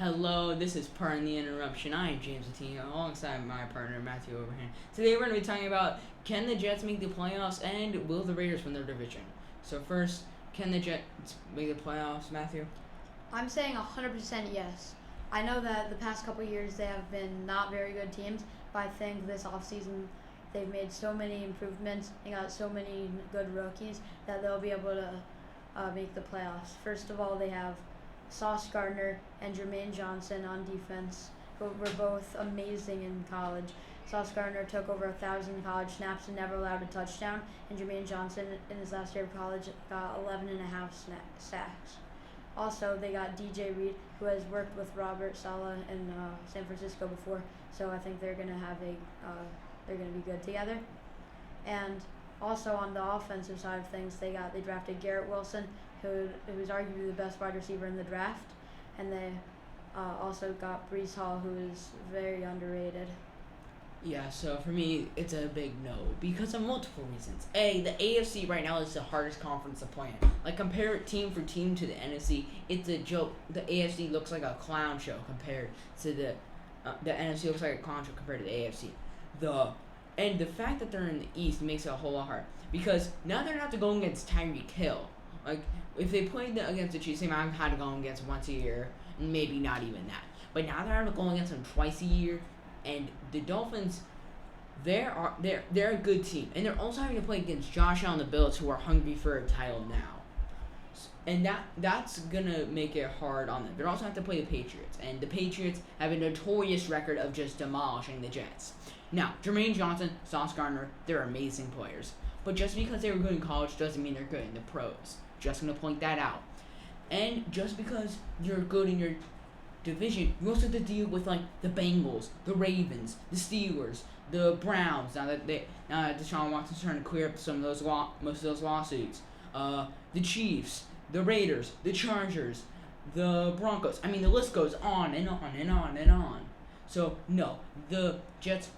Hello, this is Pardon the Interruption. I am James PTI alongside my partner Matthew Overhand. Today we're going to be talking about can the Jets make the playoffs and will the Raiders win their division. So first, can the Jets make the playoffs, Matthew? I'm saying 100% yes. I know that the past couple years they have been not very good teams, but I think this offseason they've made so many improvements and got so many good rookies that they'll be able to make the playoffs. First of all, they have Sauce Gardner and Jermaine Johnson on defense, who were both amazing in college. Sauce Gardner took over 1,000 college snaps and never allowed a touchdown, and Jermaine Johnson, in his last year of college, got 11 and a half sacks. Also, they got DJ Reed, who has worked with Robert Saleh in San Francisco before, so I think they're gonna be good together. And also on the offensive side of things, they drafted Garrett Wilson, who's arguably the best wide receiver in the draft, and they also got Breece Hall, who is very underrated. Yeah, so for me, it's a big no because of multiple reasons. A, the AFC right now is the hardest conference to play in. Like, compare it team for team to the NFC, it's a joke. The AFC looks like a clown show compared to the NFC looks like a clown show compared to the AFC. And the fact that they're in the East makes it a whole lot harder because now they're gonna have to go against Tyreek Hill. Like, if they played against the Chiefs, they might have had to go against once a year, and maybe not even that. But now they're having to go against them twice a year. And the Dolphins, they're a good team, and they're also having to play against Josh Allen and the Bills, who are hungry for a title now, and that's gonna make it hard on them. They're also have to play the Patriots, and the Patriots have a notorious record of just demolishing the Jets. Now, Jermaine Johnson, Sauce Gardner, they're amazing players, but just because they were good in college doesn't mean they're good in the pros. Just gonna point that out, and just because you're good in your division, you also have to deal with like the Bengals, the Ravens, the Steelers, the Browns. Now that Deshaun Watson's trying to clear up some of those most of those lawsuits. The Chiefs, the Raiders, the Chargers, the Broncos. I mean, the list goes on and on and on and on. So no, the Jets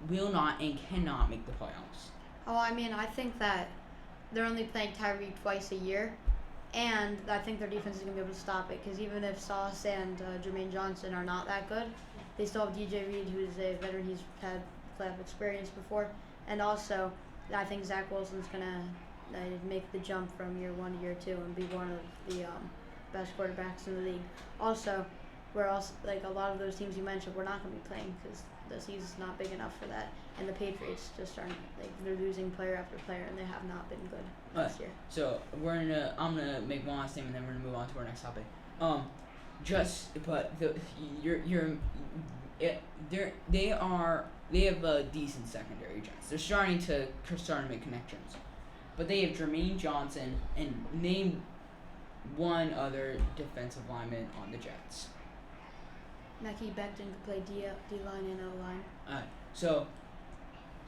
will not and cannot make the playoffs. Oh, I mean, I think that they're only playing Tyreek twice a year. And I think their defense is going to be able to stop it because even if Sauce and Jermaine Johnson are not that good, they still have DJ Reed, who's a veteran. He's had playoff experience before. And also, I think Zach Wilson's going to make the jump from year 1 to year 2 and be one of the best quarterbacks in the league. Also, like a lot of those teams you mentioned, we're not going to be playing because the season's not big enough for that. And the Patriots just aren't, they're losing player after player, and they have not been good this year. So I'm gonna make one last statement, and then we're gonna move on to our next topic. They have a decent secondary, Jets. They're starting to make connections, but they have Jermaine Johnson and name one other defensive lineman on the Jets. Mackie Becton could play D-line and O-line. So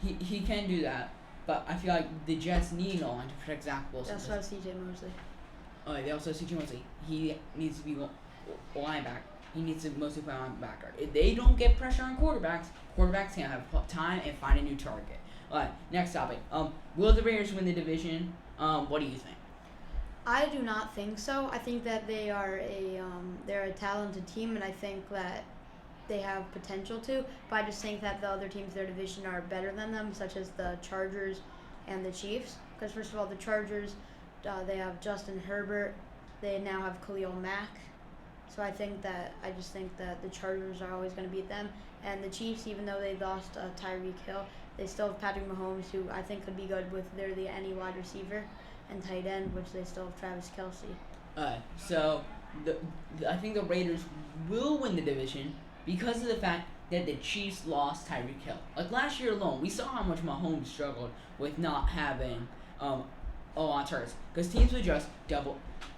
he can do that, but I feel like the Jets need an O-line to protect Zach Wilson. That's why C.J. Mosley. They also have C.J. Mosley. He needs to be linebacker. He needs to mostly play linebacker. If they don't get pressure on quarterbacks can't have time and find a new target. Next topic. Will the Raiders win the division? What do you think? I do not think so. I think that they're a talented team, and I think that they have potential to. But I just think that the other teams in their division are better than them, such as the Chargers and the Chiefs. Because first of all, the Chargers, they have Justin Herbert. They now have Khalil Mack. So I just think that the Chargers are always going to beat them. And the Chiefs, even though they lost Tyreek Hill, they still have Patrick Mahomes, who I think could be good with literally any wide receiver and tight end, which they still have Travis Kelce. So I think the Raiders will win the division because of the fact that the Chiefs lost Tyreek Hill. Like last year alone, we saw how much Mahomes struggled with not having a lot of targets because teams would just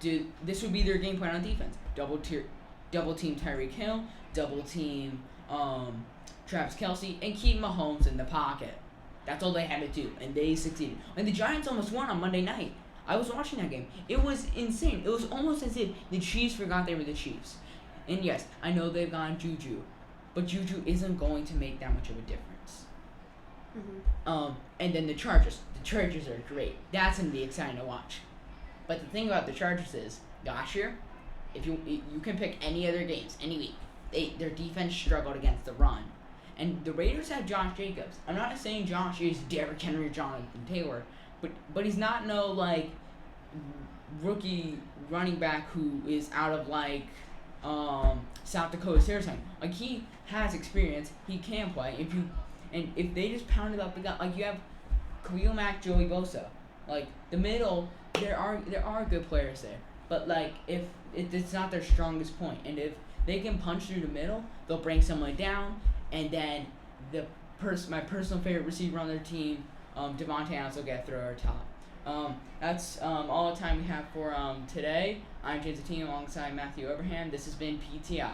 this would be their game plan on defense. Double team Tyreek Hill, double team Travis Kelce, and keep Mahomes in the pocket. That's all they had to do, and they succeeded. And the Giants almost won on Monday night. I was watching that game. It was insane. It was almost as if the Chiefs forgot they were the Chiefs. And yes, I know they've gone Juju, but Juju isn't going to make that much of a difference. Mm-hmm. And then the Chargers. The Chargers are great. That's going to be exciting to watch. But the thing about the Chargers is, last year, if you can pick any other games, any week, their defense struggled against the run. And the Raiders have Josh Jacobs. I'm not saying Josh is Derrick Henry or Jonathan Taylor, but he's not no like rookie running back who is out of like South Dakota Territory. Like he has experience, he can play. If they just pounded up the guy, like you have Khalil Mack, Joey Bosa, like the middle, there are good players there. But like if it's not their strongest point, and if they can punch through the middle, they'll bring someone down, and then my personal favorite receiver on their team, Devontae Adams, will get through our top. That's all the time we have for today. I'm James Attino alongside Matthew Abraham. This has been PTI.